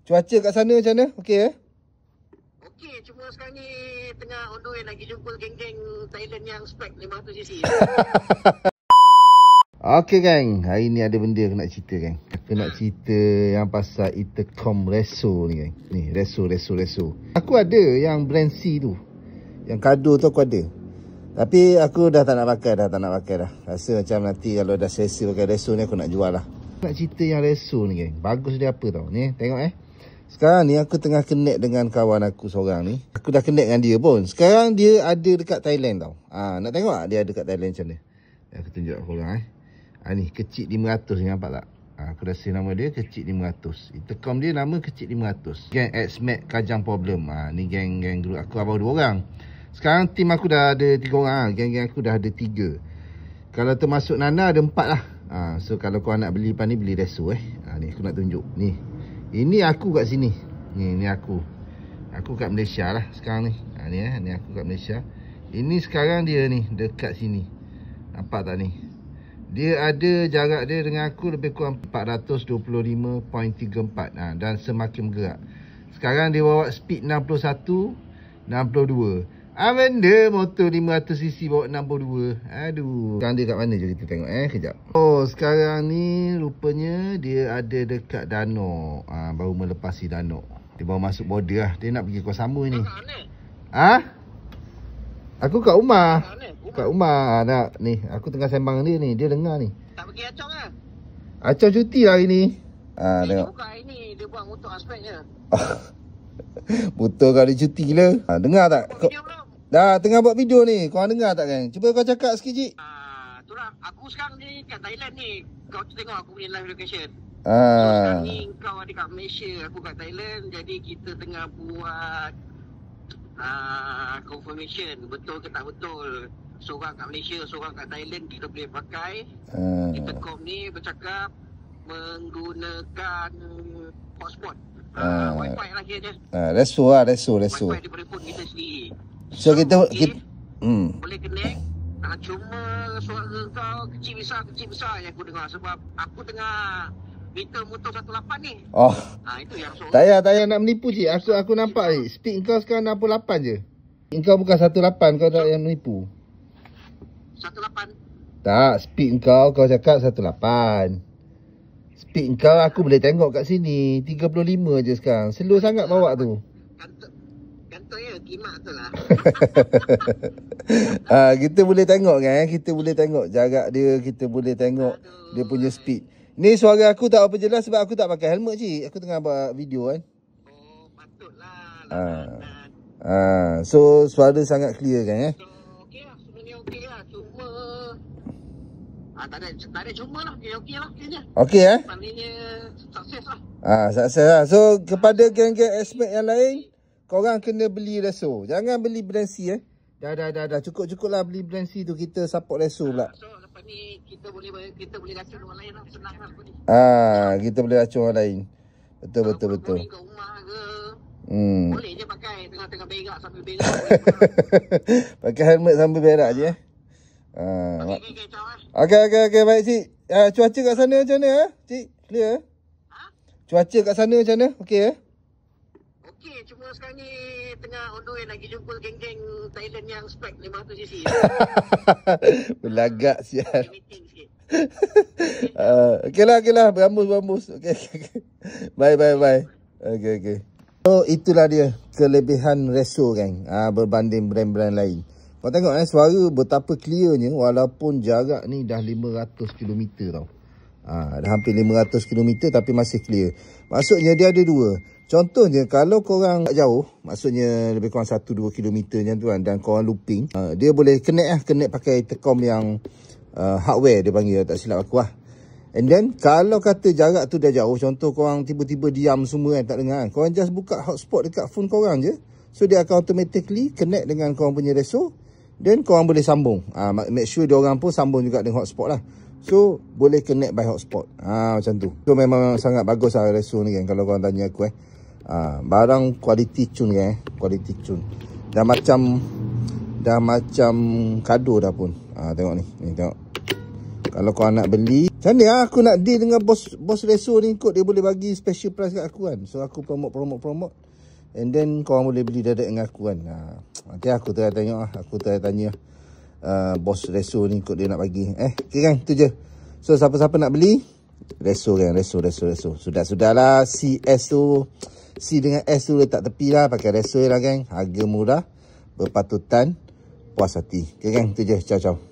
Cuaca kat sana macam mana? Okey Okey, cuma sekarang ni tengah on the way lagi jumpa geng-geng Thailand yang spek 500cc. Okey gang, hari ni ada benda aku nak cerita gang. Aku nak cerita yang pasal Intercom Reso ni gang. Ni, Reso. Aku ada yang brand C tu. Yang kado tu aku ada. Tapi aku dah tak nak pakai dah. Rasa macam nanti kalau dah selesa pakai Reso ni aku nak jual lah. Nak cerita yang Reso ni gang. Bagus dia apa tau. Ni, tengok Sekarang ni aku tengah connect dengan kawan aku seorang ni. Aku dah connect dengan dia pun. Sekarang dia ada dekat Thailand tau. Nak tengok tak dia ada dekat Thailand macam mana? Aku tunjuk korang ni kecil 500 ni, nampak tak? Aku dah say nama dia kecil 500. Intercom dia nama kecil 500. Gang X-Max Kajang Problem. Ni geng group aku abang 2 orang. Sekarang tim aku dah ada 3 orang. Geng aku dah ada 3. Kalau termasuk Nana ada 4 lah. So kalau kau nak beli ni beli Reso ni aku nak tunjuk. Ni. Ini aku kat sini. Ni aku. Aku kat Malaysia lah sekarang ni. Ni aku kat Malaysia. Ini sekarang dia ni dekat sini. Nampak tak ni? Dia ada jarak dia dengan aku lebih kurang 425.34 dan semakin bergerak. Sekarang dia bawa speed 61, 62. Benda motor 500cc bawa 62. Aduh. Sekarang dia kat mana je kita tengok kejap. Oh, sekarang ni rupanya dia ada dekat Danok. Baru melepasi Danok. Dia baru masuk border lah. Dia nak pergi Kuala Samui ni. Aku kat rumah. Kat rumah nak ni. Aku tengah sembang dia ni. Dia dengar ni. Tak pergi Acong lah. Acong cuti lah hari ni. Dia Tengok. buka hari ni. Dia buang motor aspek je. Motor kau ada cuti gila. Dengar tak? Video belum? Dah tengah buat video ni. Korang dengar tak kan? Cuba kau cakap sikit cik. Tu lah. Aku sekarang ni kat Thailand ni. Kau tengok aku punya live location. So sekarang ni kau ada kat Malaysia. Aku kat Thailand. Jadi kita tengah buat confirmation. Betul ke tak betul. Seorang kat Malaysia, seorang kat Thailand, kita boleh pakai Intercom ni bercakap menggunakan hotspot. Wi-Fi lah kiranya. Reso. Wi-Fi daripada phone kita sendiri. So kita boleh connect. Cuma suara kau kecil besar yang aku dengar. Sebab aku tengah meter motor 18 ni. Itu yang suara. Tak payah nak menipu cik. Aku nampak ni. Speed kau sekarang 68 je. Kau bukan 18, kau tak yang menipu. 18? Tak, speed kau cakap 18. Speed kau aku boleh tengok kat sini 35 je sekarang. Slow sangat bawa tu. Kantor ya, kimak tu lah. Kita boleh tengok kan. Kita boleh tengok jarak dia. Kita boleh tengok dia punya speed. Ni suara aku tak apa jelas sebab aku tak pakai helmet cik. Aku tengah buat video kan. Oh, patutlah. So suara sangat clear kan So okey lah. Sebenarnya okey lah. Cuma tak ada cuma lah. Okey lah kayaknya. Okey Maknanya sukses lah. Sukses lah. So kepada geng-geng X-Max yang lain, korang kena beli Reso. Jangan beli brand C Dah. Cukup lah beli brand C tu. Kita support Reso pula. So lepas ni kita boleh racun orang lain lah. Senang lah ni. Kita boleh racun orang lain. Betul. Kat rumah ke. Boleh je pakai tengah-tengah berak sambil berak. Pakai helmet sambil berak je Okey, baik cik. Cuaca kat sana macam mana cik? Clear Cuaca kat sana macam mana? Okey Okey, cuma sekarang ni tengah on the way lagi jumpa geng-geng Thailand yang spek 500cc. Belagak sial. Okeylah. Berambus. Okey. Bye. Okey. So itulah dia kelebihan Reso gang. Berbanding brand-brand lain. Kau tengok suara betapa clearnya walaupun jarak ni dah 500 km tau. Dah hampir 500 km tapi masih clear. Maksudnya dia ada 2. Contohnya kalau korang jauh, maksudnya lebih kurang 1-2 km macam tu kan, dan korang looping, dia boleh connect pakai Intercom yang hardware dia panggil, tak silap aku lah. And then kalau kata jarak tu dah jauh, contoh korang tiba-tiba diam semua kan, tak dengar kan, korang just buka hotspot dekat phone korang je. So dia akan automatically connect dengan korang punya Reso. Then korang boleh sambung. Make sure dia orang pun sambung juga dengan hotspot lah. So boleh connect by hotspot. Macam tu. So memang sangat bagus lah Reso ni kan, kalau korang tanya aku barang quality tune kan. Quality tune. Dah macam kado dah pun. Tengok ni tengok. Kalau korang nak beli Macam mana aku nak deal dengan bos reso ni, kot dia boleh bagi special price kat aku kan. So aku promote. And then korang boleh beli direct dengan aku kan. Nanti aku try tengok lah. Aku try tanya bos reso ni kot dia nak bagi. Okay kan, tu je. So siapa-siapa nak beli, reso kan, reso. Sudahlah, CS tu, C dengan S tu letak tepi lah. Pakai reso lah kan. Harga murah, berpatutan, puas hati. Okay kan, tu je. Ciao.